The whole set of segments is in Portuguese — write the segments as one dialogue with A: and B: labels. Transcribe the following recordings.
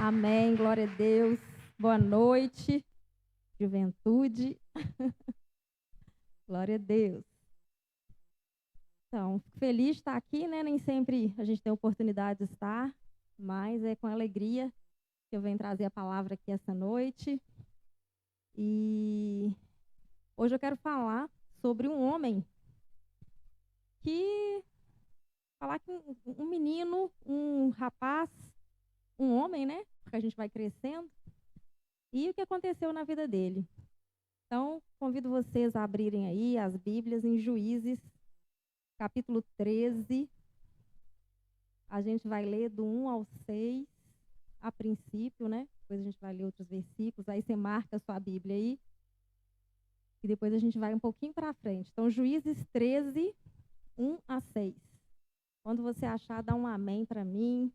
A: Amém, glória a Deus. Boa noite, juventude. Glória a Deus. Então, fico feliz de estar aqui, né? Nem sempre a gente tem oportunidade de estar, mas é com alegria que eu venho trazer a palavra aqui essa noite. E hoje eu quero falar sobre um homem que... Falar que um menino, um rapaz, um homem, né? Porque a gente vai crescendo. E o que aconteceu na vida dele. Então, convido vocês a abrirem aí as Bíblias em Juízes, capítulo 13. A gente vai ler do 1 ao 6, a princípio, né? Depois a gente vai ler outros versículos. Aí você marca a sua Bíblia aí. E depois a gente vai um pouquinho para frente. Então, Juízes 13, 1 a 6. Quando você achar, dá um amém para mim.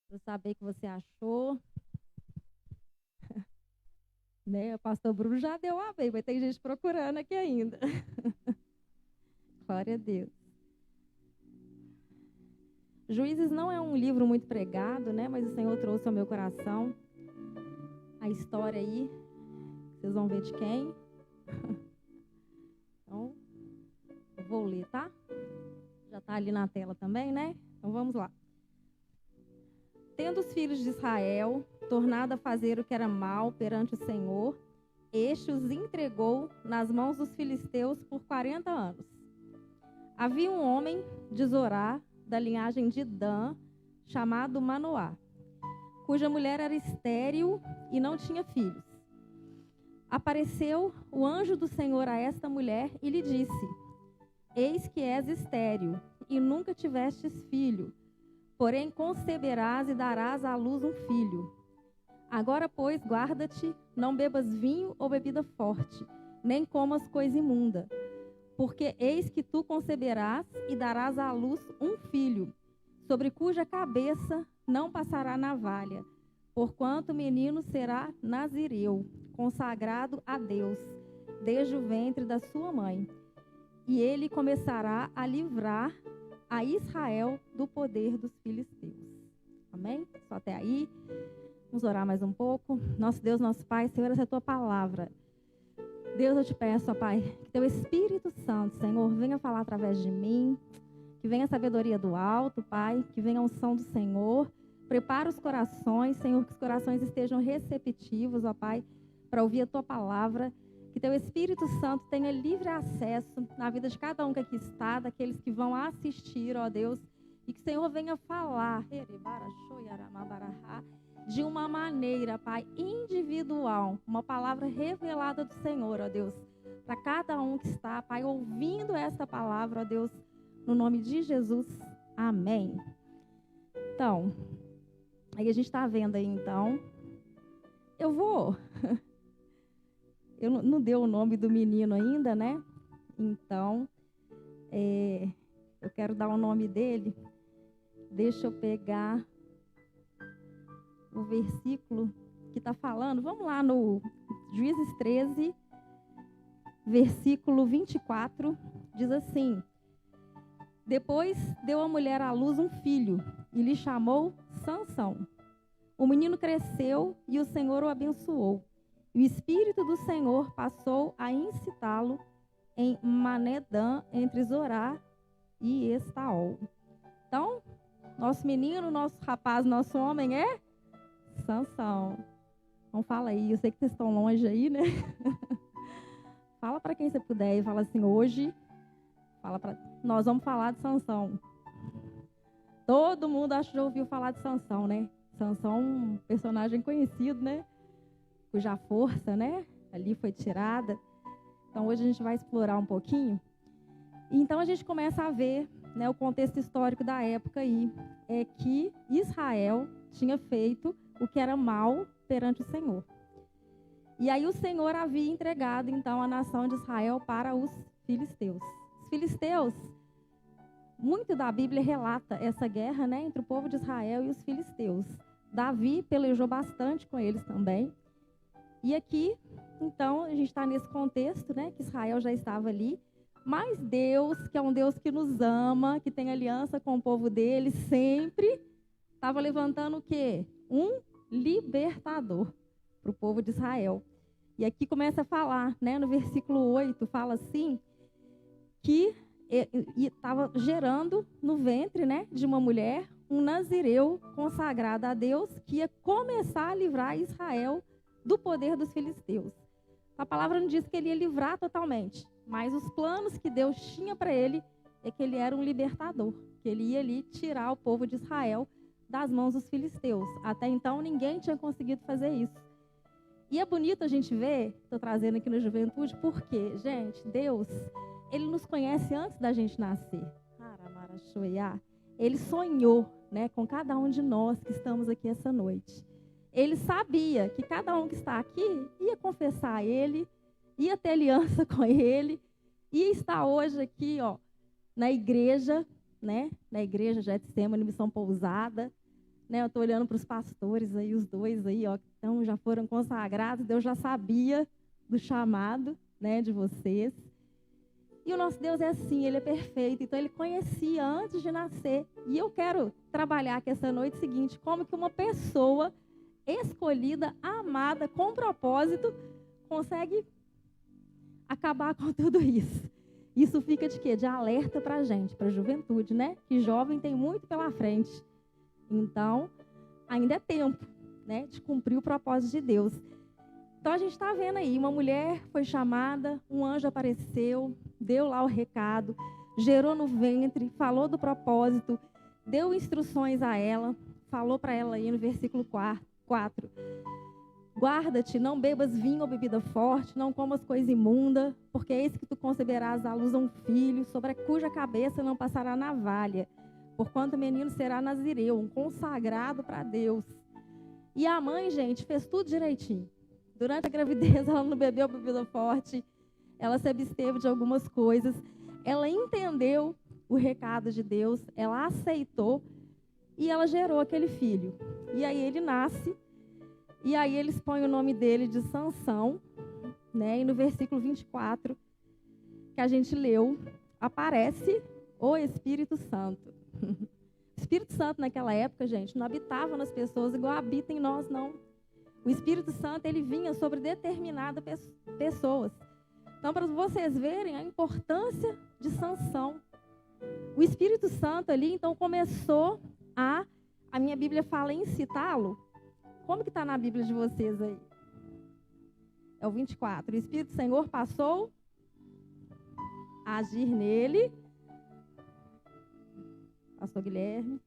A: Para eu saber que você achou. Né? O pastor Bruno já deu um amém, mas tem gente procurando aqui ainda. Glória a Deus. Juízes não é um livro muito pregado, né? Mas o Senhor trouxe ao meu coração a história aí. Vocês vão ver de quem. Então, eu vou ler, tá? Já está ali na tela também, né? Então vamos lá. Tendo os filhos de Israel tornado a fazer o que era mal perante o Senhor, este os entregou nas mãos dos filisteus por 40 anos. Havia um homem de Zorá, da linhagem de Dan, chamado Manoá, cuja mulher era estéril e não tinha filhos. Apareceu o anjo do Senhor a esta mulher e lhe disse: Eis que és estéril e nunca tivestes filho, porém conceberás e darás à luz um filho. Agora, pois, guarda-te, não bebas vinho ou bebida forte, nem comas coisa imunda, porque eis que tu conceberás e darás à luz um filho, sobre cuja cabeça não passará navalha, porquanto o menino será nazireu, consagrado a Deus, desde o ventre da sua mãe. E ele começará a livrar a Israel do poder dos filisteus. Amém? Só até aí. Vamos orar mais um pouco. Nosso Deus, nosso Pai, Senhor, essa é a tua palavra. Deus, eu te peço, ó Pai, que teu Espírito Santo, Senhor, venha falar através de mim, que venha a sabedoria do alto, Pai, que venha a unção do Senhor. Prepara os corações, Senhor, que os corações estejam receptivos, ó Pai, para ouvir a tua palavra. Que teu Espírito Santo tenha livre acesso na vida de cada um que aqui está, daqueles que vão assistir, ó Deus, e que o Senhor venha falar de uma maneira, Pai, individual, uma palavra revelada do Senhor, ó Deus, para cada um que está, Pai, ouvindo essa palavra, ó Deus, no nome de Jesus, amém. Então, aí a gente está vendo aí, então, eu não deu o nome do menino ainda, né? Então, eu quero dar o nome dele. Deixa eu pegar o versículo que está falando. Vamos lá no Juízes 13, versículo 24. Diz assim: Depois deu a mulher à luz um filho e lhe chamou Sansão. O menino cresceu e o Senhor o abençoou. E o Espírito do Senhor passou a incitá-lo em Manedã, entre Zorá e Estaol. Então, nosso menino, nosso rapaz, nosso homem é Sansão. Então, fala aí. Eu sei que vocês estão longe aí, né? Fala para quem você puder e fala assim, hoje, nós vamos falar de Sansão. Todo mundo acho que já ouviu falar de Sansão, né? Sansão é um personagem conhecido, né? Cuja força, né, ali foi tirada. Então, hoje a gente vai explorar um pouquinho. Então, a gente começa a ver, né, o contexto histórico da época aí. É que Israel tinha feito o que era mal perante o Senhor. E aí o Senhor havia entregado, então, a nação de Israel para os filisteus. Os filisteus, muito da Bíblia relata essa guerra, né, entre o povo de Israel e os filisteus. Davi pelejou bastante com eles também. E aqui, então, a gente está nesse contexto, né, que Israel já estava ali, mas Deus, que é um Deus que nos ama, que tem aliança com o povo dele, sempre estava levantando o quê? Um libertador para o povo de Israel. E aqui começa a falar, né, no versículo 8, fala assim, que estava gerando no ventre, né, de uma mulher um nazireu consagrado a Deus que ia começar a livrar Israel do poder dos filisteus. A palavra não diz que ele ia livrar totalmente, mas os planos que Deus tinha para ele é que ele era um libertador, que ele ia ali tirar o povo de Israel das mãos dos filisteus. Até então ninguém tinha conseguido fazer isso. E é bonito a gente ver, estou trazendo aqui na juventude, porque, gente, Deus, Ele nos conhece antes da gente nascer. Ele sonhou, né, com cada um de nós que estamos aqui essa noite. Ele sabia que cada um que está aqui ia confessar a Ele, ia ter aliança com Ele, ia estar hoje aqui, ó, na igreja, né, na igreja Getsemane, Missão Pousada. Né, eu estou olhando para os pastores aí, os dois aí, ó, que já foram consagrados. Deus já sabia do chamado, né, de vocês. E o nosso Deus é assim, Ele é perfeito. Então, Ele conhecia antes de nascer. E eu quero trabalhar aqui essa noite seguinte, como que uma pessoa escolhida, amada, com propósito, consegue acabar com tudo isso. Isso fica de quê? De alerta para a gente, para a juventude, né? Que jovem tem muito pela frente. Então, ainda é tempo, né, de cumprir o propósito de Deus. Então, a gente está vendo aí, uma mulher foi chamada, um anjo apareceu, deu lá o recado, gerou no ventre, falou do propósito, deu instruções a ela, falou para ela aí no versículo 4. Guarda-te, não bebas vinho ou bebida forte, não comas coisa imunda, porque eis que tu conceberás à luz um filho, sobre a cuja cabeça não passará navalha. Porquanto o menino será nazireu, um consagrado para Deus. E a mãe, gente, fez tudo direitinho. Durante a gravidez, ela não bebeu bebida forte, ela se absteve de algumas coisas, ela entendeu o recado de Deus, ela aceitou e ela gerou aquele filho. E aí ele nasce, e aí eles põem o nome dele de Sansão, né? E no versículo 24, que a gente leu, aparece o Espírito Santo. O Espírito Santo naquela época, gente, não habitava nas pessoas igual habita em nós, não. O Espírito Santo, ele vinha sobre determinadas pessoas. Então, para vocês verem a importância de Sansão. O Espírito Santo ali, então, começou a minha Bíblia fala em citá-lo. Como que está na Bíblia de vocês aí? É o 24. O Espírito do Senhor passou a agir nele. Pastor Guilherme,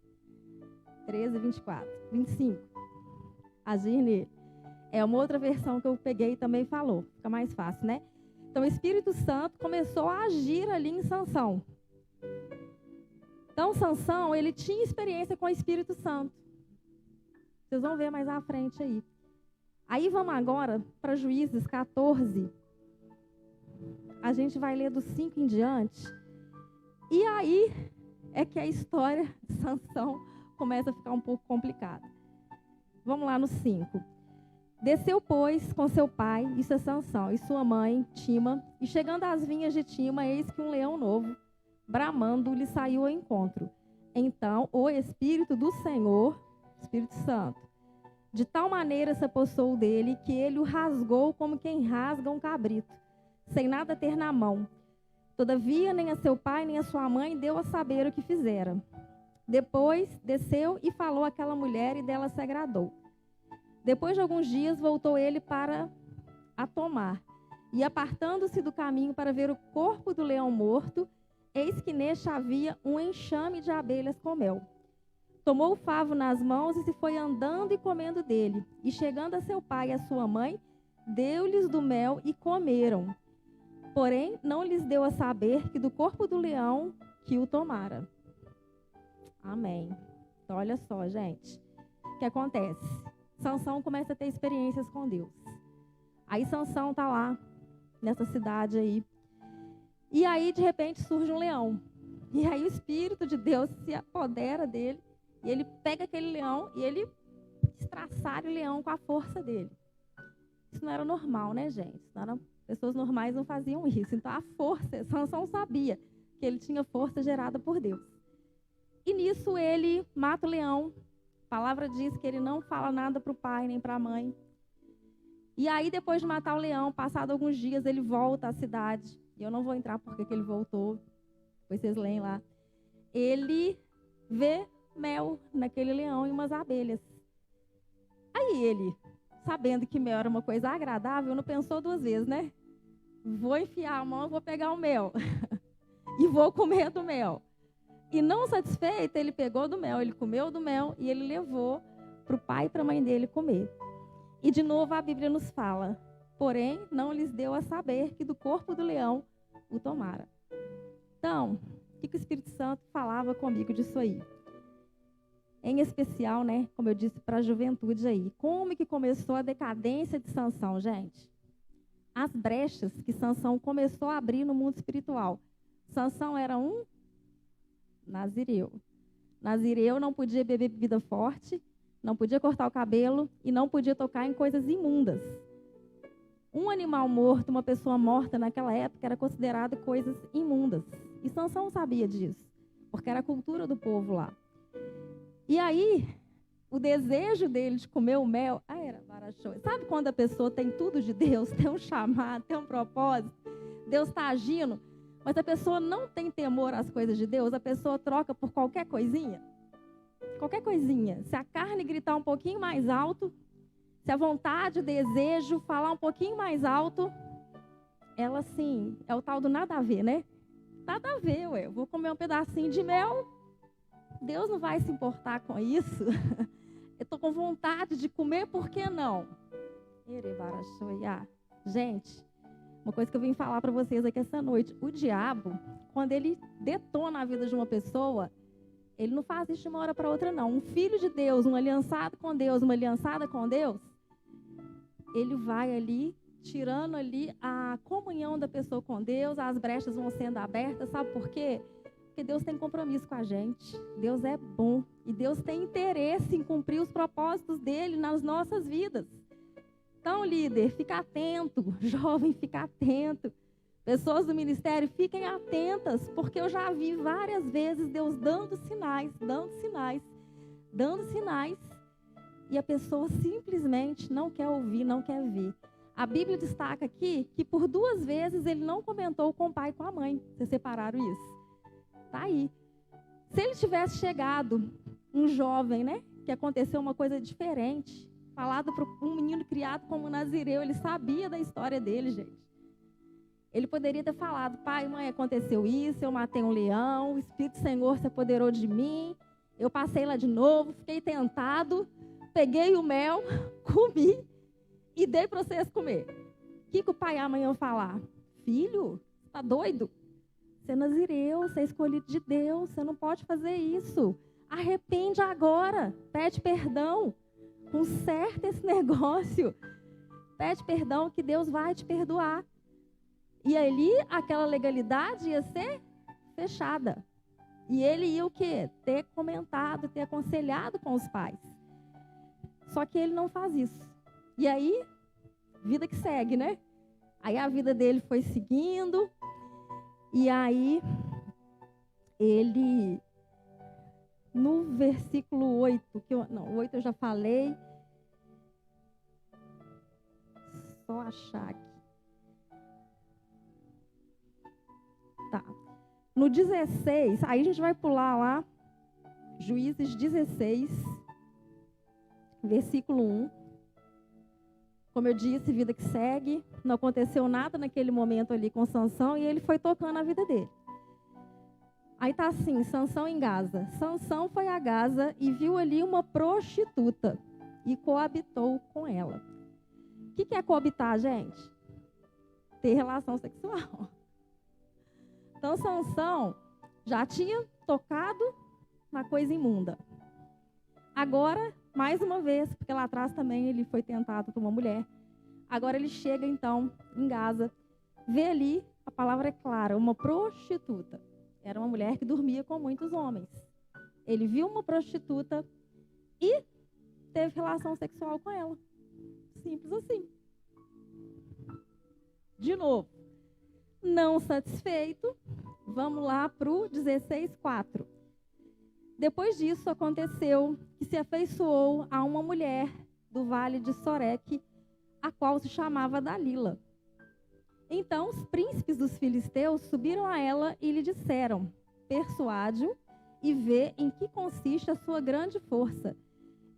A: 13, 24, 25. Agir nele. É uma outra versão que eu peguei e também falou. Fica mais fácil, né? Então, o Espírito Santo começou a agir ali em Sansão. Então, Sansão, ele tinha experiência com o Espírito Santo. Vocês vão ver mais à frente aí. Aí, vamos agora para Juízes 14. A gente vai ler do 5 em diante. E aí é que a história de Sansão começa a ficar um pouco complicada. Vamos lá no 5. Desceu, pois, com seu pai, isso é Sansão, e sua mãe, Tima, e chegando às vinhas de Tima, eis que um leão novo, bramando, lhe saiu ao encontro. Então, o Espírito do Senhor, Espírito Santo, de tal maneira se apossou dele, que ele o rasgou como quem rasga um cabrito, sem nada ter na mão. Todavia, nem a seu pai, nem a sua mãe deu a saber o que fizera. Depois, desceu e falou àquela mulher, e dela se agradou. Depois de alguns dias, voltou ele para a tomar. E apartando-se do caminho para ver o corpo do leão morto, eis que neste havia um enxame de abelhas com mel. Tomou o favo nas mãos e se foi andando e comendo dele. E chegando a seu pai e a sua mãe, deu-lhes do mel e comeram. Porém, não lhes deu a saber que do corpo do leão que o tomara. Amém. Então, olha só, gente. O que acontece? Sansão começa a ter experiências com Deus. Aí Sansão está lá, nessa cidade aí. E aí, de repente, surge um leão. E aí o Espírito de Deus se apodera dele. E ele pega aquele leão e ele estraçalha o leão com a força dele. Isso não era normal, né, gente? Não era... Pessoas normais não faziam isso. Então, a força, Sansão sabia que ele tinha força gerada por Deus. E nisso, ele mata o leão A palavra diz que ele não fala nada para o pai nem para a mãe. E aí, depois de matar o leão, passado alguns dias, ele volta à cidade. E eu não vou entrar porque que ele voltou. Depois vocês leem lá. Ele vê mel naquele leão e umas abelhas. Aí ele, sabendo que mel era uma coisa agradável, não pensou duas vezes, né? Vou enfiar a mão, vou pegar o mel. E vou comer do mel. E não satisfeito, ele pegou do mel, ele comeu do mel e ele levou para o pai e para a mãe dele comer. E de novo a Bíblia nos fala, porém não lhes deu a saber que do corpo do leão o tomara. Então, o que o Espírito Santo falava comigo disso aí? Em especial, né, como eu disse, para a juventude aí. Como que começou a decadência de Sansão, gente? As brechas que Sansão começou a abrir no mundo espiritual. Sansão era um nazireu. Nazireu não podia beber bebida forte, não podia cortar o cabelo e não podia tocar em coisas imundas. Um animal morto, uma pessoa morta naquela época era considerado coisas imundas. E Sansão sabia disso, porque era a cultura do povo lá. E aí, o desejo dele de comer o mel, era barachou. Sabe quando a pessoa tem tudo de Deus, tem um chamado, tem um propósito, Deus está agindo, mas a pessoa não tem temor às coisas de Deus, a pessoa troca por qualquer coisinha? Qualquer coisinha. Se a carne gritar um pouquinho mais alto, se a vontade, o desejo falar um pouquinho mais alto, ela sim, é o tal do nada a ver, né? Nada a ver, ué. Eu vou comer um pedacinho de mel, Deus não vai se importar com isso. Eu estou com vontade de comer, por que não? Gente, uma coisa que eu vim falar para vocês aqui essa noite. O diabo, quando ele detona a vida de uma pessoa, ele não faz isso de uma hora para outra, não. Um filho de Deus, um aliançado com Deus, uma aliançada com Deus, ele vai ali, tirando ali a comunhão da pessoa com Deus, as brechas vão sendo abertas, sabe por quê? Porque Deus tem compromisso com a gente. Deus é bom. E Deus tem interesse em cumprir os propósitos dele nas nossas vidas. Então, líder, fica atento. Jovem, fica atento. Pessoas do ministério, fiquem atentas, porque eu já vi várias vezes Deus dando sinais, e a pessoa simplesmente não quer ouvir, não quer ver. A Bíblia destaca aqui que por 2 vezes ele não comentou com o pai e com a mãe. Vocês separaram isso? Tá aí. Se ele tivesse chegado, um jovem, né, que aconteceu uma coisa diferente, falado para um menino criado como nazireu, ele sabia da história dele, gente. Ele poderia ter falado, pai, mãe, aconteceu isso, eu matei um leão, o Espírito do Senhor se apoderou de mim, eu passei lá de novo, fiquei tentado, peguei o mel, comi e dei para vocês comer. O que o pai e a mãe iam falar? Filho, tá doido? Você é nazireu, você é escolhido de Deus, você não pode fazer isso. Arrepende agora, pede perdão, conserta esse negócio, pede perdão que Deus vai te perdoar. E ali, aquela legalidade ia ser fechada. E ele ia o quê? Ter comentado, ter aconselhado com os pais. Só que ele não faz isso. E aí, vida que segue, né? Aí a vida dele foi seguindo. E aí, ele, no versículo 8, o 8 eu já falei. Só achar aqui. Tá. No 16, aí a gente vai pular lá, Juízes 16, versículo 1. Como eu disse, vida que segue, não aconteceu nada naquele momento ali com Sansão e ele foi tocando a vida dele. Aí tá assim, Sansão em Gaza. Sansão foi a Gaza e viu ali uma prostituta e coabitou com ela. O que é coabitar, gente? Ter relação sexual. Então, Sansão já tinha tocado na coisa imunda. Agora, mais uma vez, porque lá atrás também ele foi tentado por uma mulher. Agora ele chega, então, em Gaza, vê ali, a palavra é clara, uma prostituta. Era uma mulher que dormia com muitos homens. Ele viu uma prostituta e teve relação sexual com ela. Simples assim. De novo. Não satisfeito, vamos lá para o 16:4. Depois disso, aconteceu que se afeiçoou a uma mulher do vale de Soreque, a qual se chamava Dalila. Então os príncipes dos filisteus subiram a ela e lhe disseram: persuade-o e vê em que consiste a sua grande força,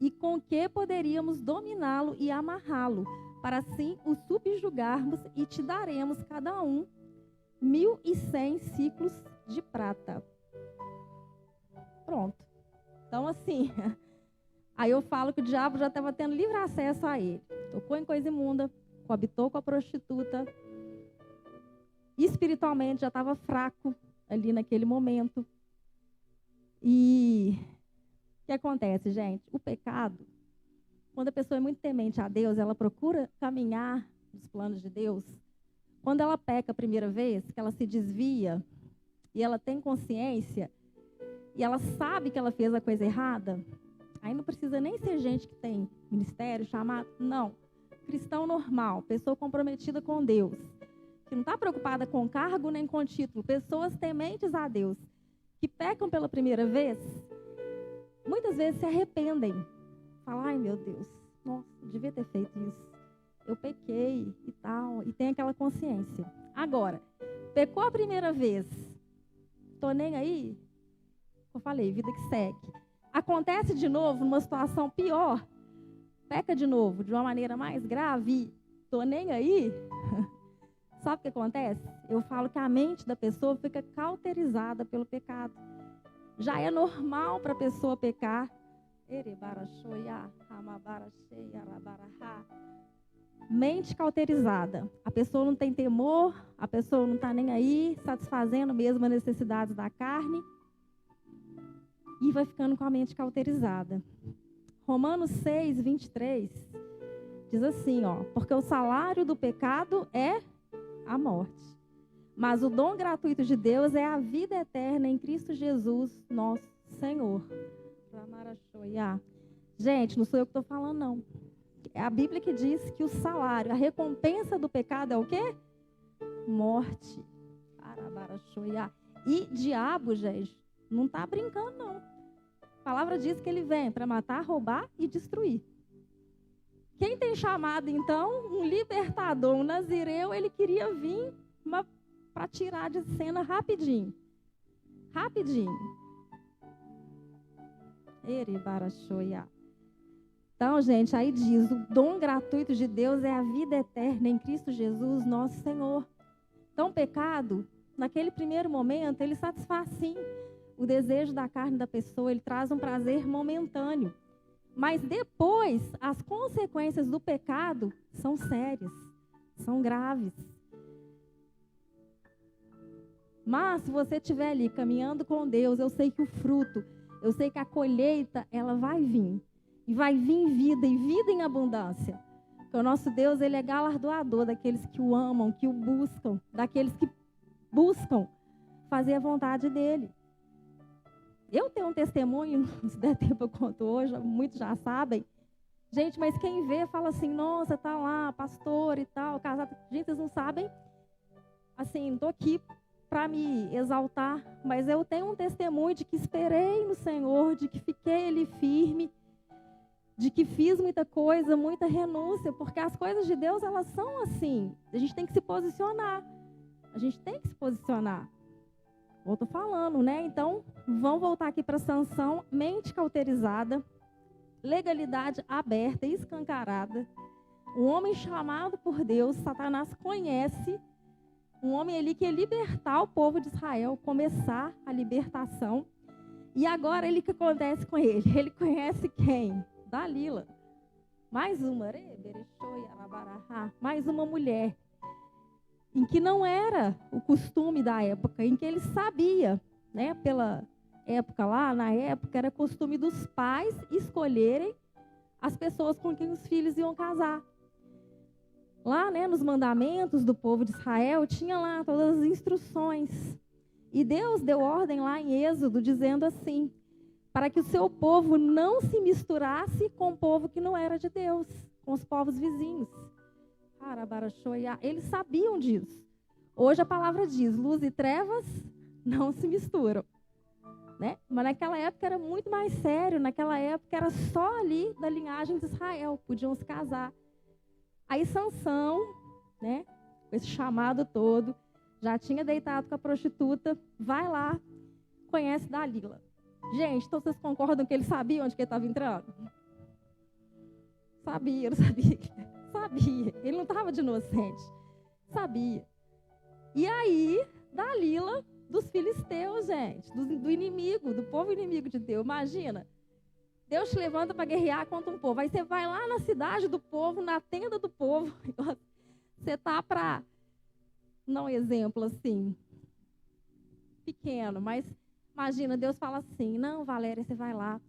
A: e com que poderíamos dominá-lo e amarrá-lo, para assim o subjugarmos, e te daremos cada um 1.100 ciclos de prata. Pronto. Então, assim, aí eu falo que o diabo já estava tendo livre acesso a ele. Tocou em coisa imunda, coabitou com a prostituta, espiritualmente já estava fraco ali naquele momento. E o que acontece, gente? O pecado, quando a pessoa é muito temente a Deus, ela procura caminhar nos planos de Deus. Quando ela peca a primeira vez, que ela se desvia e ela tem consciência e ela sabe que ela fez a coisa errada, aí não precisa nem ser gente que tem ministério, chamado, não. Cristão normal, pessoa comprometida com Deus, que não está preocupada com cargo nem com título, pessoas tementes a Deus, que pecam pela primeira vez, muitas vezes se arrependem. Falam, ai meu Deus, nossa, devia ter feito isso. Eu pequei e tal, e tem aquela consciência. Agora, pecou a primeira vez, tô nem aí, eu falei, vida que segue. Acontece de novo, numa situação pior, peca de novo, de uma maneira mais grave, tô nem aí. Sabe o que acontece? Eu falo que a mente da pessoa fica cauterizada pelo pecado. Já é normal para a pessoa pecar. Mente cauterizada. A pessoa não tem temor, a pessoa não está nem aí, satisfazendo mesmo as necessidades da carne. E vai ficando com a mente cauterizada. Romanos 6, 23, diz assim, ó, porque o salário do pecado é a morte. Mas o dom gratuito de Deus é a vida eterna em Cristo Jesus, nosso Senhor. Gente, não sou eu que estou falando, não. É a Bíblia que diz que o salário, a recompensa do pecado é o quê? Morte. E diabo, gente, não está brincando, não. A palavra diz que ele vem para matar, roubar e destruir. Quem tem chamado, então, um libertador, um nazireu, ele queria vir para tirar de cena rapidinho. Rapidinho. Então, gente, aí diz, o dom gratuito de Deus é a vida eterna em Cristo Jesus, nosso Senhor. Então, o pecado, naquele primeiro momento, ele satisfaz sim o desejo da carne da pessoa, ele traz um prazer momentâneo. Mas depois, as consequências do pecado são sérias, são graves. Mas, se você estiver ali caminhando com Deus, eu sei que o fruto, eu sei que a colheita, ela vai vir. E vai vir vida, e vida em abundância. Porque o nosso Deus, ele é galardoador daqueles que o amam, que o buscam, daqueles que buscam fazer a vontade dele. Eu tenho um testemunho, se der tempo eu conto hoje, muitos já sabem. Gente, mas quem vê fala assim, nossa, tá lá, pastor e tal, casado. Gente, vocês não sabem. Assim, estou aqui para me exaltar, mas eu tenho um testemunho de que esperei no Senhor, de que fiquei ali firme, de que fiz muita coisa, muita renúncia, porque as coisas de Deus, elas são assim. A gente tem que se posicionar. A gente tem que se posicionar. Eu estou falando, né? Então, vamos voltar aqui para Sansão, mente cauterizada, legalidade aberta, escancarada. Um homem chamado por Deus, Satanás conhece, um homem ali que ia libertar o povo de Israel, começar a libertação. E agora, o que acontece com ele? Ele conhece quem? Dalila. Mais uma mulher. Em que não era o costume da época, em que ele sabia, né, pela época lá, na época era costume dos pais escolherem as pessoas com quem os filhos iam casar. Lá, né, nos mandamentos do povo de Israel, tinha lá todas as instruções. E Deus deu ordem lá em Êxodo, dizendo assim, para que o seu povo não se misturasse com o povo que não era de Deus, com os povos vizinhos. Eles sabiam disso. Hoje a palavra diz, luz e trevas não se misturam. né? Mas naquela época era muito mais sério. Naquela época era só ali da linhagem de Israel, podiam se casar. Aí Sansão, né, com esse chamado todo, já tinha deitado com a prostituta, vai lá, conhece Dalila. Gente, então vocês concordam que ele sabia onde que ele estava entrando? Sabia, não sabia? Sabia. Ele não estava de inocente. Sabia. E aí, Dalila, dos filisteus, gente, do inimigo, do povo inimigo de Deus. Imagina, Deus te levanta para guerrear contra um povo. Aí você vai lá na cidade do povo, na tenda do povo. Você está para, não exemplo assim, pequeno, mas imagina, Deus fala assim, não, Valéria, você vai lá.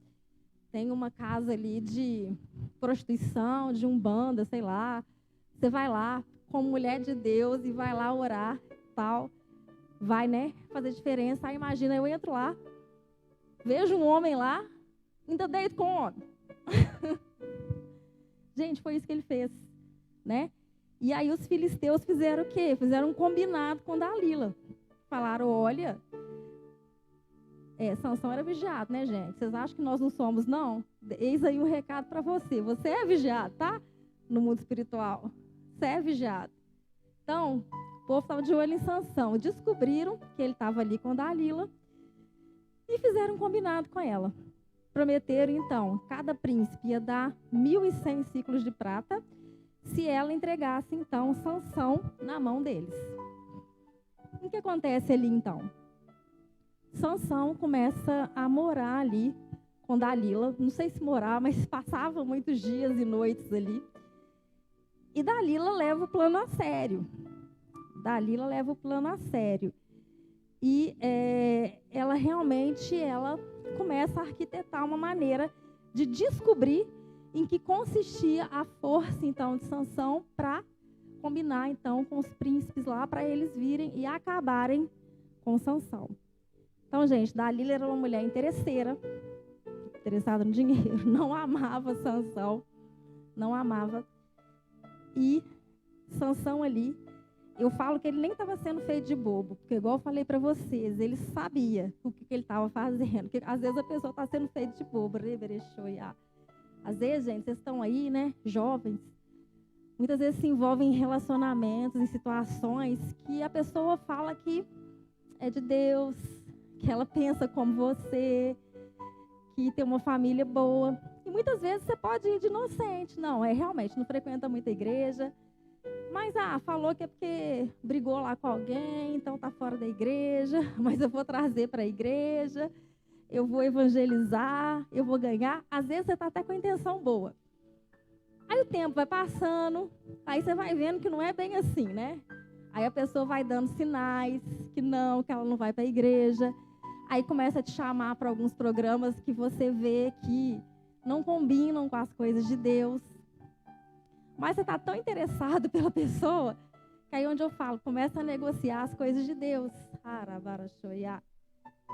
A: Tem uma casa ali de prostituição, de umbanda, sei lá. Você vai lá como mulher de Deus e vai lá orar, tal. Vai, né, fazer diferença. Aí imagina, eu entro lá, vejo um homem lá, ainda deito com o homem. Gente, foi isso que ele fez, né? E aí os filisteus fizeram o quê? Fizeram um combinado com Dalila. Falaram, olha... Sansão era vigiado, né, gente? Vocês acham que nós não somos, não? Eis aí um recado para você. Você é vigiado, tá? No mundo espiritual. Você é vigiado. Então, o povo estava de olho em Sansão. Descobriram que ele estava ali com Dalila e fizeram um combinado com ela. Prometeram, então, cada príncipe ia dar 1.100 ciclos de prata se ela entregasse, então, Sansão na mão deles. O que acontece ali, então? Sansão começa a morar ali com Dalila. Não sei se morar, mas passava muitos dias e noites ali. E Dalila leva o plano a sério. E ela realmente começa a arquitetar uma maneira de descobrir em que consistia a força, então, de Sansão para combinar, então, com os príncipes lá, para eles virem e acabarem com Sansão. Então, gente, Dalila era uma mulher interesseira, interessada no dinheiro, não amava Sansão, não amava. E Sansão ali, eu falo que ele nem estava sendo feito de bobo, porque igual eu falei para vocês, ele sabia o que ele estava fazendo. Porque às vezes a pessoa está sendo feita de bobo, às vezes, gente, vocês estão aí, né, jovens, muitas vezes se envolvem em relacionamentos, em situações que a pessoa fala que é de Deus, que ela pensa como você, que tem uma família boa. E muitas vezes você pode ir de inocente. Não, realmente, não frequenta muita igreja. Mas, falou que é porque brigou lá com alguém, então está fora da igreja. Mas eu vou trazer para a igreja, eu vou evangelizar, eu vou ganhar. Às vezes você está até com a intenção boa. Aí o tempo vai passando, aí você vai vendo que não é bem assim, né? Aí a pessoa vai dando sinais que ela não vai para a igreja. Aí começa a te chamar para alguns programas que você vê que não combinam com as coisas de Deus. Mas você está tão interessado pela pessoa, que aí onde eu falo, começa a negociar as coisas de Deus.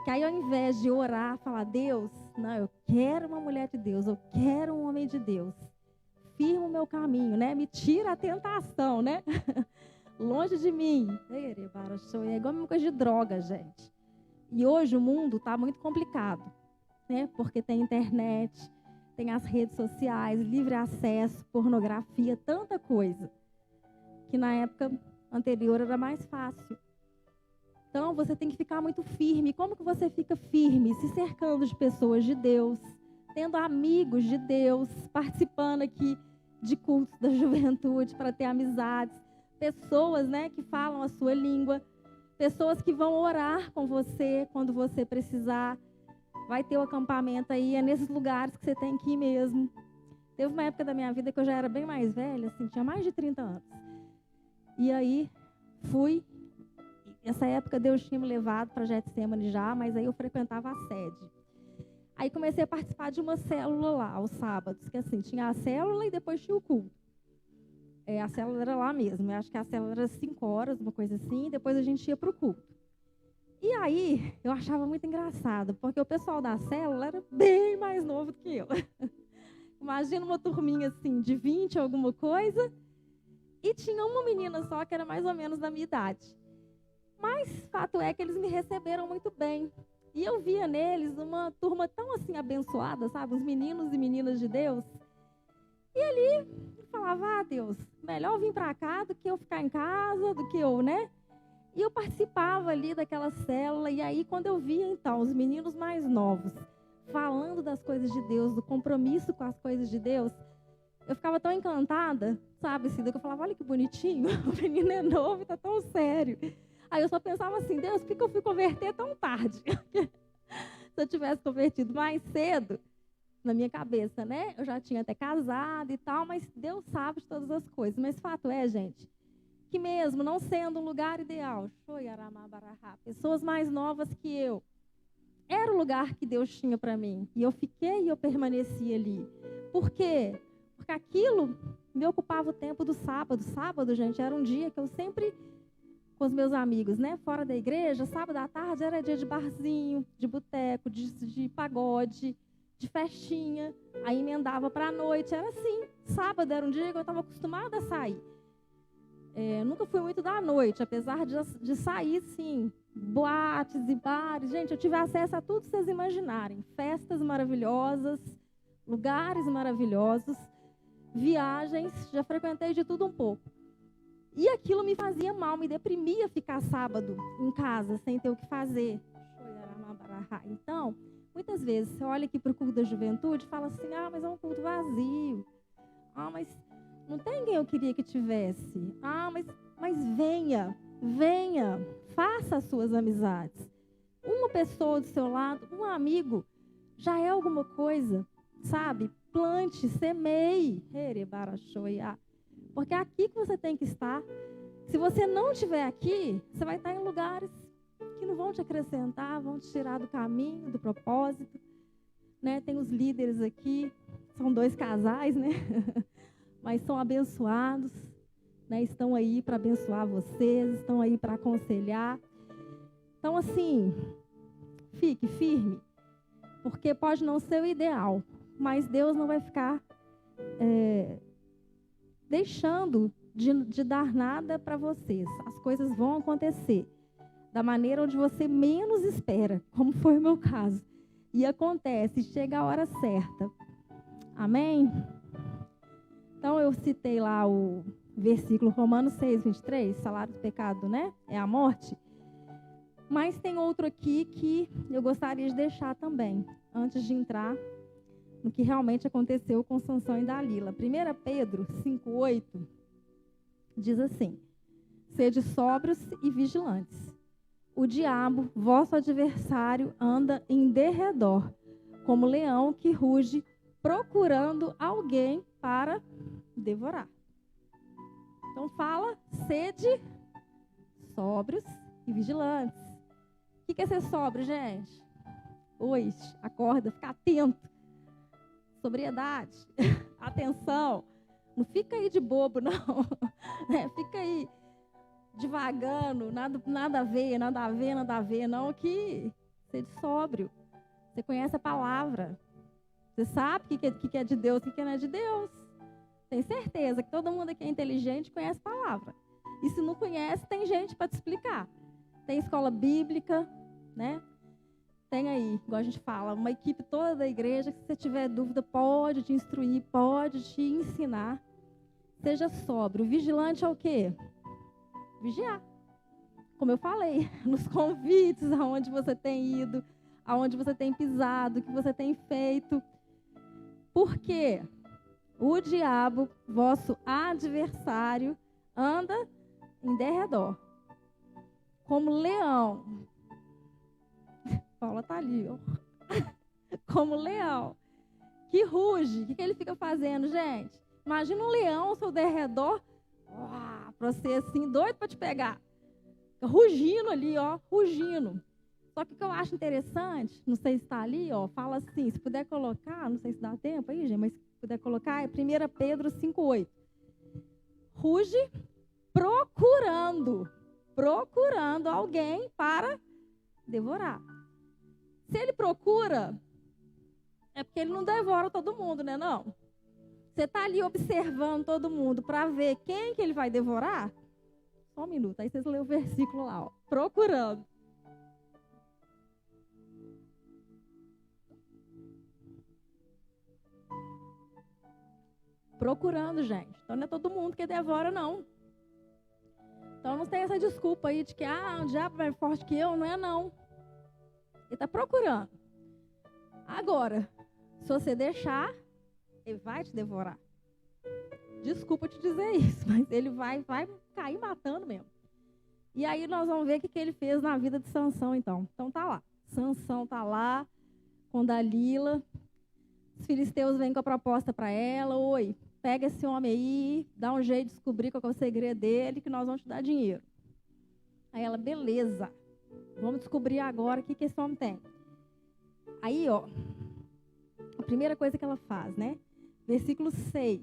A: Que aí ao invés de orar, falar, Deus, não, eu quero uma mulher de Deus, eu quero um homem de Deus. Firma o meu caminho, né? Me tira a tentação, né? Longe de mim. É igual a mesma coisa de droga, gente. E hoje o mundo está muito complicado, né? Porque tem internet, tem as redes sociais, livre acesso, pornografia, tanta coisa. Que na época anterior era mais fácil. Então você tem que ficar muito firme. Como que você fica firme? Se cercando de pessoas de Deus, tendo amigos de Deus, participando aqui de cultos da juventude para ter amizades. Pessoas, né, que falam a sua língua. Pessoas que vão orar com você quando você precisar. Vai ter o acampamento aí, é nesses lugares que você tem que ir mesmo. Teve uma época da minha vida que eu já era bem mais velha, assim, tinha mais de 30 anos. E aí, fui. Nessa época, Deus tinha me levado para Getsemane já, mas aí eu frequentava a sede. Aí comecei a participar de uma célula lá, aos sábados, que assim, tinha a célula e depois tinha o culto. A célula era lá mesmo, eu acho que a célula era 5 horas, uma coisa assim, e depois a gente ia para o culto. E aí, eu achava muito engraçado, porque o pessoal da célula era bem mais novo do que eu. Imagina uma turminha assim, de 20 alguma coisa, e tinha uma menina só que era mais ou menos da minha idade. Mas, fato é que eles me receberam muito bem. E eu via neles uma turma tão assim abençoada, sabe? Os meninos e meninas de Deus. E ali eu falava, Deus, melhor vir para cá do que eu ficar em casa, do que eu, né? E eu participava ali daquela célula. E aí quando eu via então os meninos mais novos falando das coisas de Deus, do compromisso com as coisas de Deus, eu ficava tão encantada, sabe, Cida, que eu falava, olha que bonitinho, o menino é novo e tá tão sério. Aí eu só pensava assim, Deus, por que eu fui converter tão tarde? Se eu tivesse convertido mais cedo, na minha cabeça, né? Eu já tinha até casado e tal, mas Deus sabe de todas as coisas. Mas fato é, gente, que mesmo não sendo um lugar ideal, pessoas mais novas que eu, era o lugar que Deus tinha para mim. E eu fiquei e eu permaneci ali. Por quê? Porque aquilo me ocupava o tempo do sábado. Sábado, gente, era um dia que eu sempre, com os meus amigos, né, fora da igreja, sábado à tarde era dia de barzinho, de boteco, de pagode, de festinha. Aí emendava para a noite, era assim. Sábado era um dia que eu estava acostumada a sair. Nunca fui muito da noite, apesar de sair, sim, boates e bares. Gente, eu tive acesso a tudo que vocês imaginarem. Festas maravilhosas, lugares maravilhosos, viagens, já frequentei de tudo um pouco. E aquilo me fazia mal, me deprimia ficar sábado em casa, sem ter o que fazer. Então, muitas vezes, você olha aqui para o culto da juventude e fala assim, mas é um culto vazio. Mas não tem quem eu queria que tivesse. Mas venha, faça as suas amizades. Uma pessoa do seu lado, um amigo, já é alguma coisa, sabe? Plante, semeie. Porque é aqui que você tem que estar. Se você não estiver aqui, você vai estar em lugares que não vão te acrescentar, vão te tirar do caminho, do propósito. Né? Tem os líderes aqui, são 2 casais, né? Mas são abençoados, né? Estão aí para abençoar vocês, estão aí para aconselhar. Então, assim, fique firme, porque pode não ser o ideal, mas Deus não vai ficar deixando de dar nada para vocês. As coisas vão acontecer da maneira onde você menos espera, como foi o meu caso. E acontece, chega a hora certa. Amém? Então, eu citei lá o versículo Romanos 6, 23, salário do pecado, né? É a morte. Mas tem outro aqui que eu gostaria de deixar também, antes de entrar no que realmente aconteceu com Sansão e Dalila. 1 Pedro 5,8 diz assim, sede sóbrios e vigilantes. O diabo, vosso adversário, anda em derredor, como leão que ruge, procurando alguém para devorar. Então fala, sede sóbrios e vigilantes. O que é ser sóbrio, gente? Hoje, acorda, fica atento. Sobriedade, atenção. Não fica aí de bobo, não. Fica aí divagando, nada a ver, não, que sede sóbrio. Você conhece a palavra. Você sabe o que é de Deus e o que não é de Deus. Tem certeza que todo mundo aqui é inteligente e conhece a palavra. E se não conhece, tem gente para te explicar. Tem escola bíblica, né? Tem aí, igual a gente fala, uma equipe toda da igreja que se você tiver dúvida pode te instruir, pode te ensinar. Seja sóbrio. Vigilante é o quê? Vigiar. Como eu falei, nos convites, aonde você tem ido, aonde você tem pisado, o que você tem feito. Por quê? O diabo, vosso adversário, anda em derredor, como leão. Paula está ali, ó. Como leão, que ruge. O que ele fica fazendo, gente? Imagina um leão ao seu derredor, para você assim, doido para te pegar. Rugindo ali, ó, rugindo. Só que o que eu acho interessante, não sei se está ali, ó, fala assim, se puder colocar, não sei se dá tempo aí, gente, mas se puder colocar, é 1 Pedro 5,8. Ruge procurando alguém para devorar. Se ele procura, é porque ele não devora todo mundo, né, não? Você está ali observando todo mundo para ver quem que ele vai devorar? Só um minuto, aí vocês lêem o versículo lá, ó. Procurando. procurando, gente. Então não é todo mundo que devora, não. Então não tem essa desculpa aí de que o diabo é mais forte que eu, não é não. Ele está procurando. Agora, se você deixar, ele vai te devorar. Desculpa te dizer isso, mas ele vai cair matando mesmo. E aí nós vamos ver o que ele fez na vida de Sansão, então. Então tá lá. Sansão tá lá com Dalila. Os filisteus vêm com a proposta para ela. Oi, pega esse homem aí, dá um jeito de descobrir qual é o segredo dele, que nós vamos te dar dinheiro. Aí ela, beleza. Vamos descobrir agora o que esse homem tem. Aí, ó, a primeira coisa que ela faz, né? Versículo 6.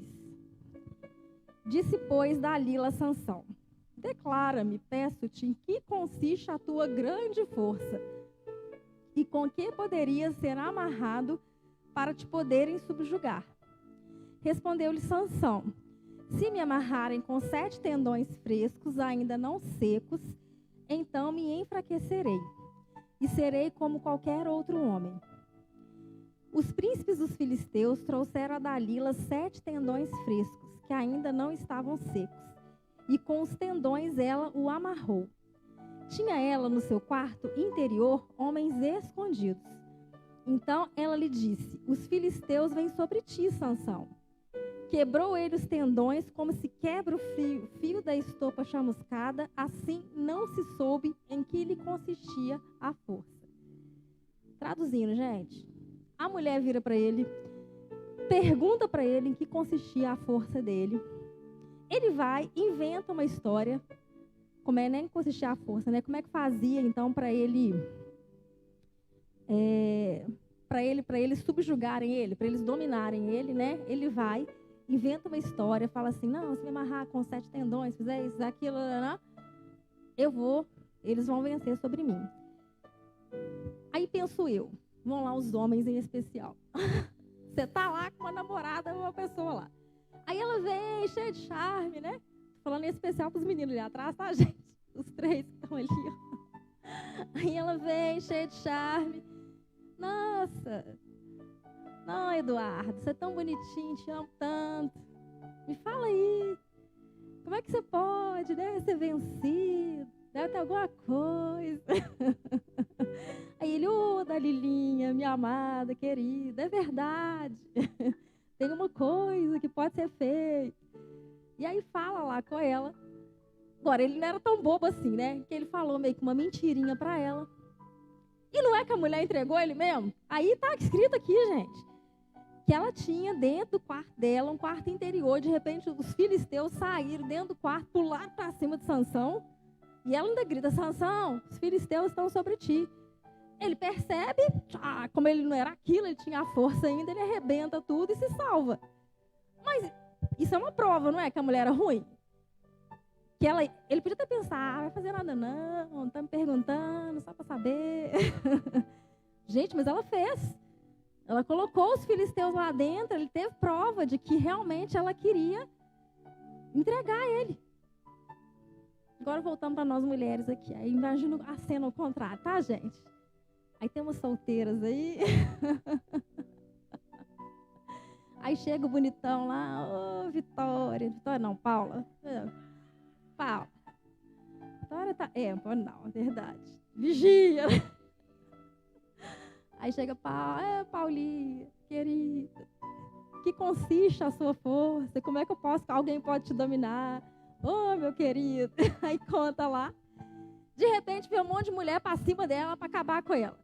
A: Disse, pois, Dalila a Sansão: declara-me, peço-te, em que consiste a tua grande força, e com que poderias ser amarrado para te poderem subjugar. Respondeu-lhe Sansão: se me amarrarem com 7 tendões frescos, ainda não secos, então me enfraquecerei, e serei como qualquer outro homem. Os príncipes dos filisteus trouxeram a Dalila 7 tendões frescos, que ainda não estavam secos, e com os tendões ela o amarrou. Tinha ela no seu quarto interior homens escondidos. Então ela lhe disse: os filisteus vêm sobre ti, Sansão. Quebrou ele os tendões como se quebra o fio da estopa chamuscada, assim não se soube em que lhe consistia a força. Traduzindo, gente, a mulher vira para ele, pergunta para ele em que consistia a força dele. Ele vai, inventa uma história, como é nem consistia a força, né? Como é que fazia então para ele subjugarem ele, para eles dominarem ele, né? Ele vai, inventa uma história, fala assim: não, se me amarrar com 7 tendões, fizer isso, aquilo, eles vão vencer sobre mim. Aí penso eu, vão lá os homens em especial. Você tá lá com uma namorada, uma pessoa lá. Aí ela vem cheia de charme, né? Falando em especial para os meninos ali atrás, tá, gente? Os 3 que estão ali, ó. Aí ela vem cheia de charme. Nossa, não, Eduardo, você é tão bonitinho, te amo tanto. Me fala aí, como é que você pode, né, ser vencido? Deve ter alguma coisa. Aí ele, Dalilinha, minha amada, querida, é verdade. Tem uma coisa que pode ser feita. E aí fala lá com ela. Agora, ele não era tão bobo assim, né? Que ele falou meio que uma mentirinha para ela. E não é que a mulher entregou ele mesmo? Aí tá escrito aqui, gente, que ela tinha dentro do quarto dela, um quarto interior. De repente, os filisteus saíram dentro do quarto, pularam para cima de Sansão. E ela ainda grita: Sansão, os filisteus estão sobre ti. Ele percebe, como ele não era aquilo, ele tinha a força ainda, ele arrebenta tudo e se salva. Mas isso é uma prova, não é? Que a mulher era ruim. Que ele podia até pensar: vai fazer nada não tá me perguntando só para saber. Gente, mas ela fez. Ela colocou os filisteus lá dentro, ele teve prova de que realmente ela queria entregar ele. Agora voltamos para nós mulheres aqui. Aí imagina a cena ao contrário, tá, gente? Aí tem umas solteiras aí. Aí chega o bonitão lá: ô, Vitória. Vitória não, Paula. Paula. Vitória tá... não, é verdade. Vigia. Aí chega Paula: Paulinha, querida, que consiste a sua força? Como é que eu posso... Alguém pode te dominar? Ô, meu querido. Aí conta lá. De repente, vem um monte de mulher para cima dela para acabar com ela.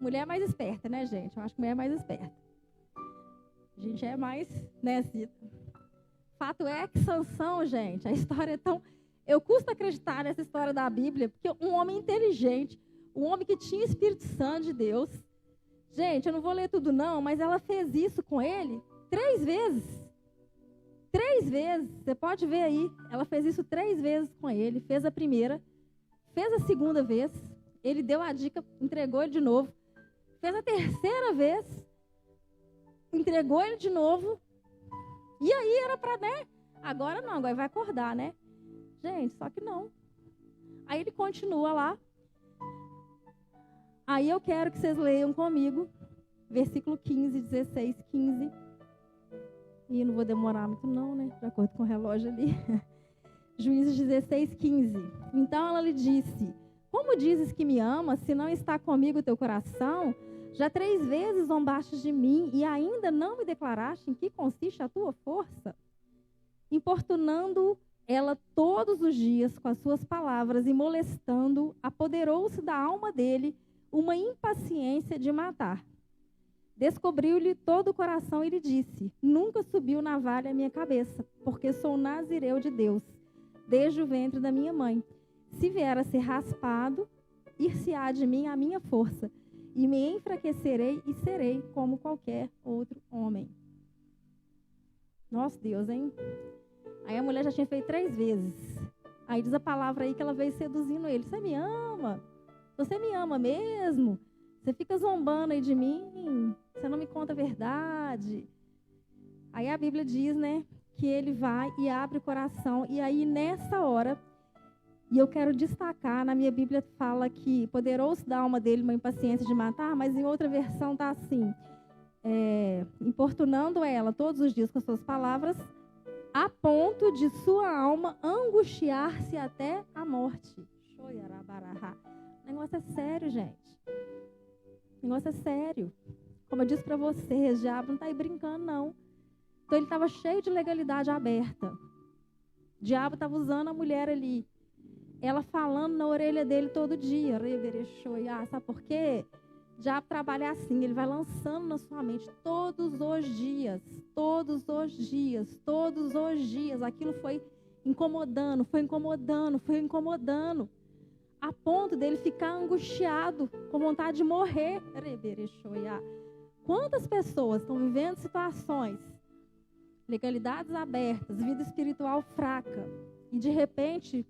A: Mulher mais esperta, né, gente? Eu acho que mulher é mais esperta. A gente é mais, né, Cida? Fato é que Sansão, gente, a história é tão... Eu custo acreditar nessa história da Bíblia, porque um homem inteligente, um homem que tinha o Espírito Santo de Deus. Gente, eu não vou ler tudo não, mas ela fez isso com ele 3 vezes. 3 vezes, você pode ver aí. Ela fez isso 3 vezes com ele. Fez a primeira, fez a segunda vez. Ele deu a dica, entregou ele de novo. Fez a terceira vez, entregou ele de novo. E aí era para, né? Agora não, agora vai acordar, né? Gente, só que não. Aí ele continua lá. Aí eu quero que vocês leiam comigo, versículo 15, 16, 15. E não vou demorar muito não, né? De acordo com o relógio ali. Juízes 16:15. Então ela lhe disse: como dizes que me amas, se não está comigo o teu coração? Já 3 vezes zombaste de mim e ainda não me declaraste em que consiste a tua força? Importunando ela todos os dias com as suas palavras e molestando, apoderou-se da alma dele uma impaciência de matar. Descobriu-lhe todo o coração e lhe disse: nunca subiu navalha à minha cabeça, porque sou nazireu de Deus, desde o ventre da minha mãe. Se vier a ser raspado, ir-se-á de mim a minha força, e me enfraquecerei e serei como qualquer outro homem. Nossa, Deus, hein? Aí a mulher já tinha feito 3 vezes. Aí diz a palavra aí que ela veio seduzindo ele. Você me ama? Você me ama mesmo? Você fica zombando aí de mim? Você não me conta a verdade? Aí a Bíblia diz, né, que ele vai e abre o coração. E aí nessa hora, e eu quero destacar, na minha Bíblia fala que poderou-se da alma dele uma impaciência de matar, mas em outra versão está assim, importunando ela todos os dias com as suas palavras, a ponto de sua alma angustiar-se até a morte. O negócio é sério, gente. O negócio é sério. Como eu disse para vocês, o diabo não está aí brincando, não. Então ele estava cheio de legalidade aberta. O diabo estava usando a mulher ali. Ela falando na orelha dele todo dia. Sabe por quê? O diabo trabalha assim, ele vai lançando na sua mente todos os dias, todos os dias, todos os dias. Aquilo foi incomodando, foi incomodando, foi incomodando, a ponto dele ficar angustiado, com vontade de morrer. Quantas pessoas estão vivendo situações, legalidades abertas, vida espiritual fraca, e de repente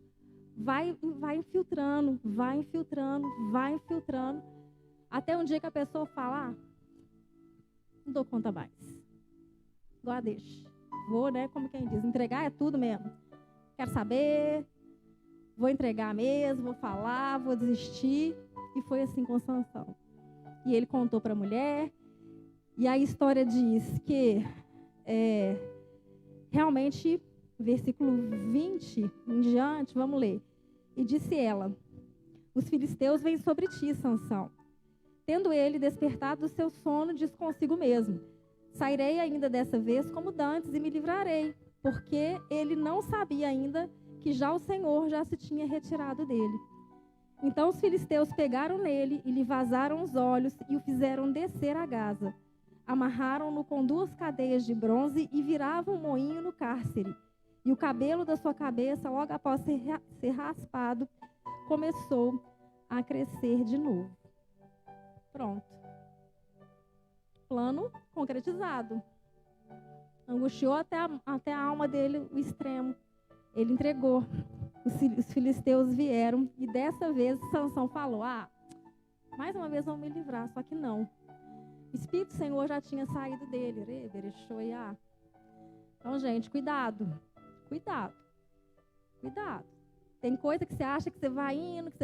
A: vai infiltrando, vai infiltrando, vai infiltrando, até um dia que a pessoa fala: não dou conta mais. Igual deixa. Vou, né, como quem diz, entregar é tudo mesmo. Quero saber, vou entregar mesmo, vou falar, vou desistir. E foi assim com Sansão. E ele contou para a mulher, e a história diz que realmente, versículo 20 em diante, vamos ler. E disse ela: os filisteus vêm sobre ti, Sansão. Tendo ele despertado do seu sono, diz consigo mesmo: sairei ainda dessa vez como dantes e me livrarei, porque ele não sabia ainda que já o Senhor já se tinha retirado dele. Então os filisteus pegaram nele e lhe vazaram os olhos e o fizeram descer a Gaza. Amarraram-no com 2 cadeias de bronze e viravam um moinho no cárcere. E o cabelo da sua cabeça, logo após ser raspado, começou a crescer de novo. Pronto. Plano concretizado. Angustiou até a alma dele o extremo. Ele entregou. Os filisteus vieram e dessa vez Sansão falou: mais uma vez vão me livrar, só que não. O Espírito do Senhor já tinha saído dele. Então, gente, cuidado. Cuidado. Cuidado. Tem coisa que você acha que você vai indo, que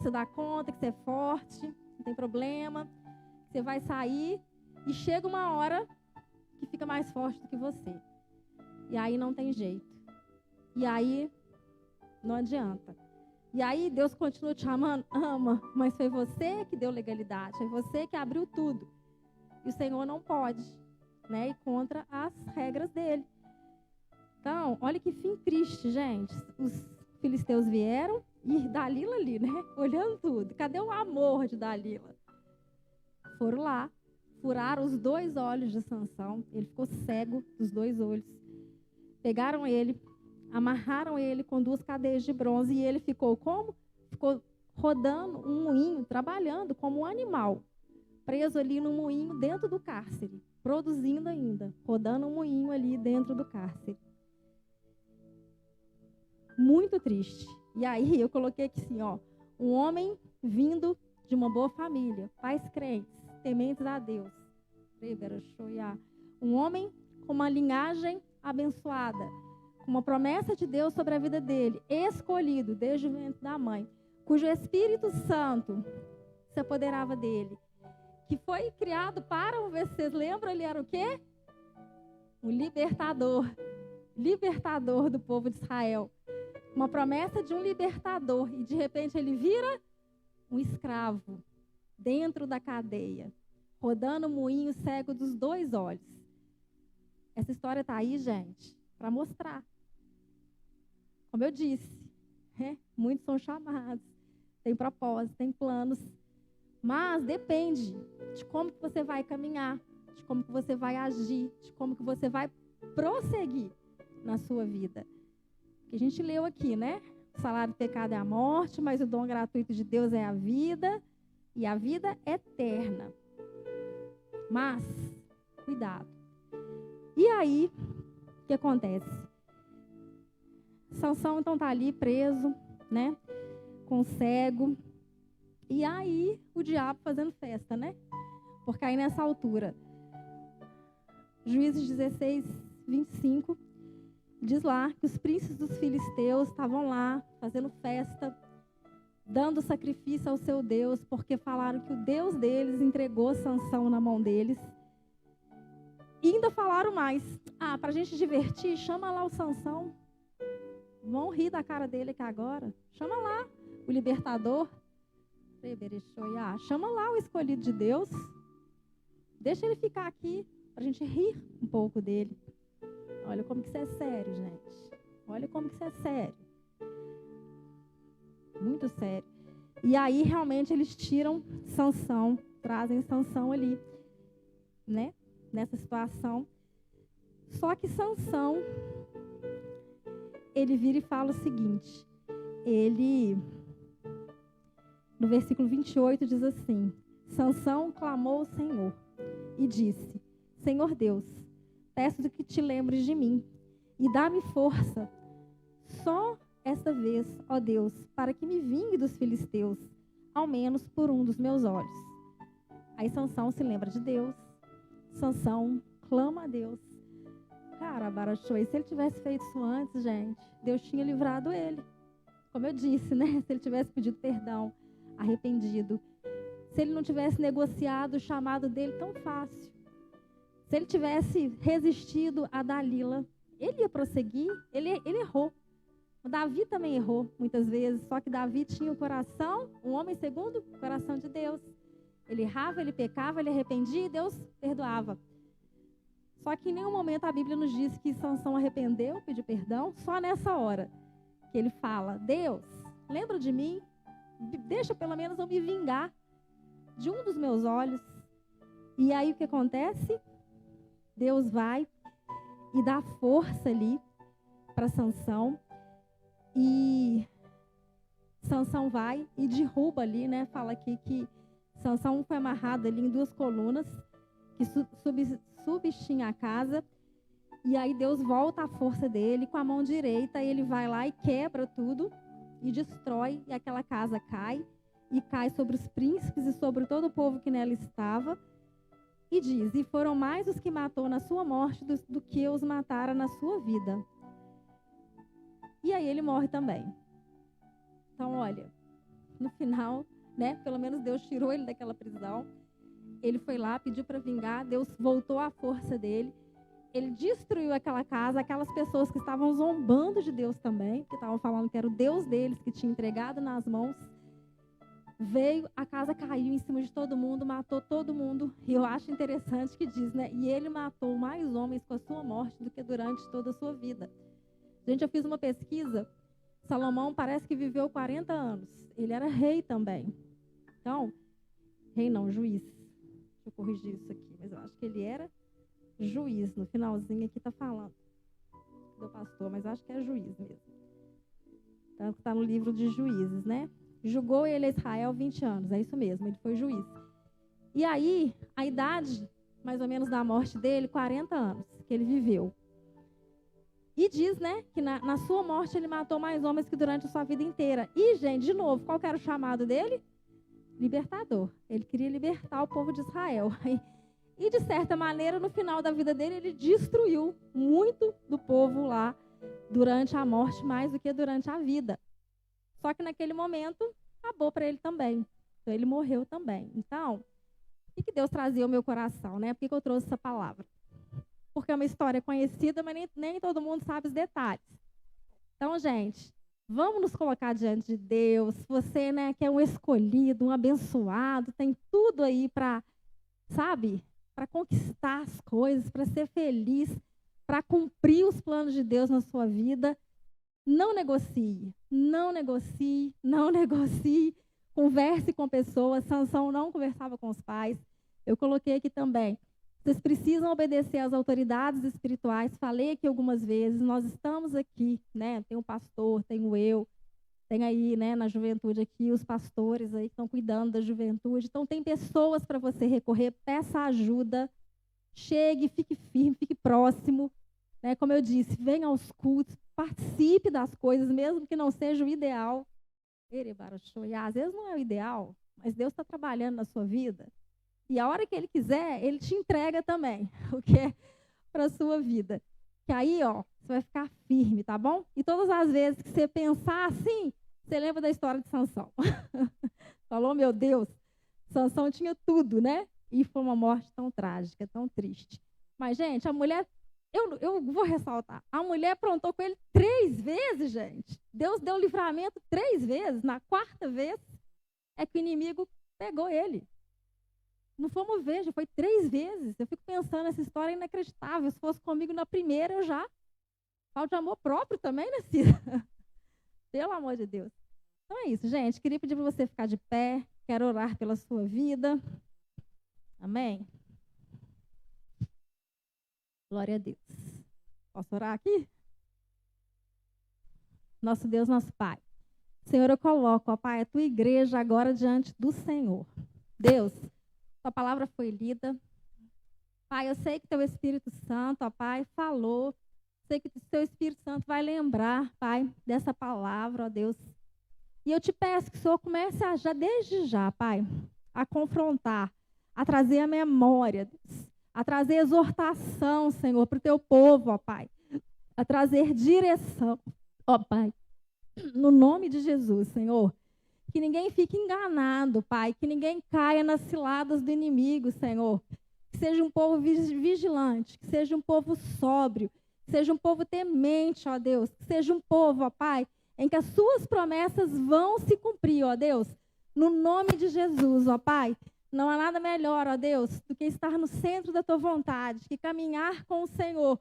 A: você dá conta, que você é forte, não tem problema, que você vai sair e chega uma hora que fica mais forte do que você. E aí não tem jeito. E aí não adianta. E aí Deus continua te chamando, ama, mas foi você que deu legalidade, foi você que abriu tudo. E o Senhor não pode, né, ir contra as regras dele. Então, olha que fim triste, gente. Os filisteus vieram e Dalila ali, né, olhando tudo. Cadê o amor de Dalila? Foram lá, furaram os 2 olhos de Sansão. Ele ficou cego dos 2 olhos. Pegaram ele, amarraram ele com 2 cadeias de bronze e ele ficou como? Ficou rodando um moinho, trabalhando como um animal, preso ali no moinho dentro do cárcere, produzindo ainda, rodando um moinho ali dentro do cárcere. Muito triste. E aí eu coloquei aqui assim, um homem vindo de uma boa família, pais crentes, tementes a Deus. Um homem com uma linhagem abençoada, com uma promessa de Deus sobre a vida dele, escolhido desde o ventre da mãe, cujo Espírito Santo se apoderava dele, que foi criado para, vocês lembram, ele era o quê? um libertador do povo de Israel. Uma promessa de um libertador. E de repente ele vira um escravo dentro da cadeia, rodando o moinho cego dos 2 olhos. Essa história está aí, gente, para mostrar. Como eu disse, muitos são chamados, tem propósito, tem planos, mas depende de como que você vai caminhar, de como que você vai agir, de como que você vai prosseguir na sua vida. Que a gente leu aqui, né? O salário do pecado é a morte, mas o dom gratuito de Deus é a vida, e a vida eterna. Mas, cuidado. E aí, o que acontece? Sansão, então, está ali preso, né? Com cego. E aí, o diabo fazendo festa, né? Porque aí, nessa altura, Juízes 16, 25, diz lá que os príncipes dos filisteus estavam lá, fazendo festa, dando sacrifício ao seu Deus, porque falaram que o Deus deles entregou Sansão na mão deles. E ainda falaram mais. Para a gente divertir, chama lá o Sansão. Vão rir da cara dele aqui agora. Chama lá o libertador. Chama lá o escolhido de Deus. Deixa ele ficar aqui para a gente rir um pouco dele. Olha como que isso é sério, gente. Olha como que isso é sério. Muito sério. E aí, realmente, eles tiram Sansão, trazem Sansão ali, né? Nessa situação. Só que Sansão, ele vira e fala o seguinte. Ele, no versículo 28, diz assim: Sansão clamou ao Senhor e disse: Senhor Deus, peço que te lembres de mim e dá-me força só esta vez, ó Deus, para que me vingue dos filisteus, ao menos por um dos meus olhos. Aí Sansão se lembra de Deus. Sansão clama a Deus. Cara, Barachou, e se ele tivesse feito isso antes, gente, Deus tinha livrado ele. Como eu disse, né? Se ele tivesse pedido perdão, arrependido. Se ele não tivesse negociado o chamado dele tão fácil. Se ele tivesse resistido a Dalila, ele ia prosseguir, ele errou. O Davi também errou muitas vezes, só que Davi tinha o coração, um homem segundo o coração de Deus. Ele errava, ele pecava, ele arrependia e Deus perdoava. Só que em nenhum momento a Bíblia nos diz que Sansão arrependeu, pediu perdão, só nessa hora que ele fala: Deus, lembra de mim, deixa pelo menos eu me vingar de um dos meus olhos. E aí o que acontece? Deus vai e dá força ali para Sansão. E Sansão vai e derruba ali, né? Fala aqui que Sansão foi amarrado ali em 2 colunas que substinha a casa. E aí Deus volta a força dele com a mão direita. E ele vai lá e quebra tudo e destrói. E aquela casa cai. E cai sobre os príncipes e sobre todo o povo que nela estava. E diz: e foram mais os que matou na sua morte do que os mataram na sua vida. E aí ele morre também. Então, olha, no final, né, pelo menos Deus tirou ele daquela prisão. Ele foi lá, pediu para vingar, Deus voltou à força dele. Ele destruiu aquela casa, aquelas pessoas que estavam zombando de Deus também, que estavam falando que era o Deus deles que tinha entregado nas mãos. Veio, a casa caiu em cima de todo mundo, matou todo mundo. E eu acho interessante que diz, né, e ele matou mais homens com a sua morte do que durante toda a sua vida. Gente, eu fiz uma pesquisa. Salomão parece que viveu 40 anos. Ele era rei também. Então, rei não, juiz. Deixa eu corrigir isso aqui. Mas eu acho que ele era juiz. No finalzinho aqui está falando do pastor, mas eu acho que é juiz mesmo. Tanto que está no livro de Juízes, né? Julgou ele a Israel 20 anos. É isso mesmo, ele foi juiz. E aí, a idade, mais ou menos, da morte dele, 40 anos que ele viveu. E diz, né, que na sua morte ele matou mais homens que durante a sua vida inteira. E, gente, de novo, qual que era o chamado dele? Libertador. Ele queria libertar o povo de Israel. E, de certa maneira, no final da vida dele, ele destruiu muito do povo lá durante a morte, mais do que durante a vida. Só que naquele momento, acabou para ele também. Então, ele morreu também. Então, o que Deus trazia ao meu coração, né? Por que eu trouxe essa palavra? porque é uma história conhecida, mas nem todo mundo sabe os detalhes. Então, gente, vamos nos colocar diante de Deus. Você, né, que é um escolhido, um abençoado, tem tudo aí para, sabe, para conquistar as coisas, para ser feliz, para cumprir os planos de Deus na sua vida. Não negocie, não negocie, não negocie. Converse com pessoas. Sansão não conversava com os pais. Eu coloquei aqui também. Vocês precisam obedecer às autoridades espirituais. Falei aqui algumas vezes. Nós estamos aqui, né? Tem um pastor, tenho eu. Tem aí, né, na juventude aqui, os pastores aí que estão cuidando da juventude. Então, tem pessoas para você recorrer. Peça ajuda. Chegue, fique firme, fique próximo. Né? Como eu disse, venha aos cultos. Participe das coisas, mesmo que não seja o ideal. Às vezes não é o ideal, mas Deus está trabalhando na sua vida. E a hora que Ele quiser, Ele te entrega também o que é para a sua vida. Que aí, ó, você vai ficar firme, tá bom? E todas as vezes que você pensar assim, você lembra da história de Sansão. Falou, meu Deus, Sansão tinha tudo, né? E foi uma morte tão trágica, tão triste. Mas, gente, a mulher... Eu vou ressaltar. A mulher aprontou com ele 3 vezes, gente. Deus deu livramento 3 vezes. Na 4ª vez é que o inimigo pegou ele. Não fomos ver, já foi 3 vezes. Eu fico pensando, essa história é inacreditável. Se fosse comigo na primeira, eu já... Falta de amor próprio também, né, Cida? Pelo amor de Deus. Então é isso, gente. Queria pedir para você ficar de pé. Quero orar pela sua vida. Amém? Glória a Deus. Posso orar aqui? Nosso Deus, nosso Pai. Senhor, eu coloco, ó Pai, a tua igreja agora diante do Senhor. Deus, tua palavra foi lida. Pai, eu sei que teu Espírito Santo, ó Pai, falou. Sei que o teu Espírito Santo vai lembrar, Pai, dessa palavra, ó Deus. E eu te peço que o Senhor comece a, já desde já, Pai, a confrontar, a trazer a memória, Deus. A trazer exortação, Senhor, para o teu povo, ó Pai. A trazer direção, ó Pai. No nome de Jesus, Senhor. Que ninguém fique enganado, Pai. Que ninguém caia nas ciladas do inimigo, Senhor. Que seja um povo vigilante. Que seja um povo sóbrio. Que seja um povo temente, ó Deus. Que seja um povo, ó Pai, em que as suas promessas vão se cumprir, ó Deus. No nome de Jesus, ó Pai. Não há nada melhor, ó Deus, do que estar no centro da tua vontade, que caminhar com o Senhor.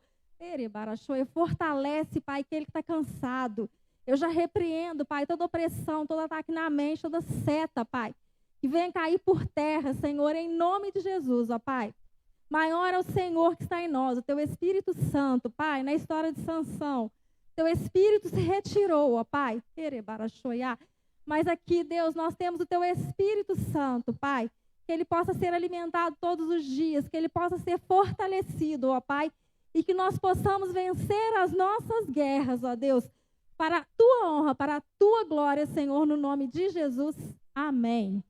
A: Fortalece, Pai, aquele que está cansado. Eu já repreendo, Pai, toda opressão, todo ataque na mente, toda seta, Pai. Que venha cair por terra, Senhor, em nome de Jesus, ó Pai. Maior é o Senhor que está em nós, o teu Espírito Santo, Pai, na história de Sansão. Teu Espírito se retirou, ó Pai. Mas aqui, Deus, nós temos o teu Espírito Santo, Pai. Que ele possa ser alimentado todos os dias, que ele possa ser fortalecido, ó Pai, e que nós possamos vencer as nossas guerras, ó Deus, para a tua honra, para a tua glória, Senhor, no nome de Jesus. Amém.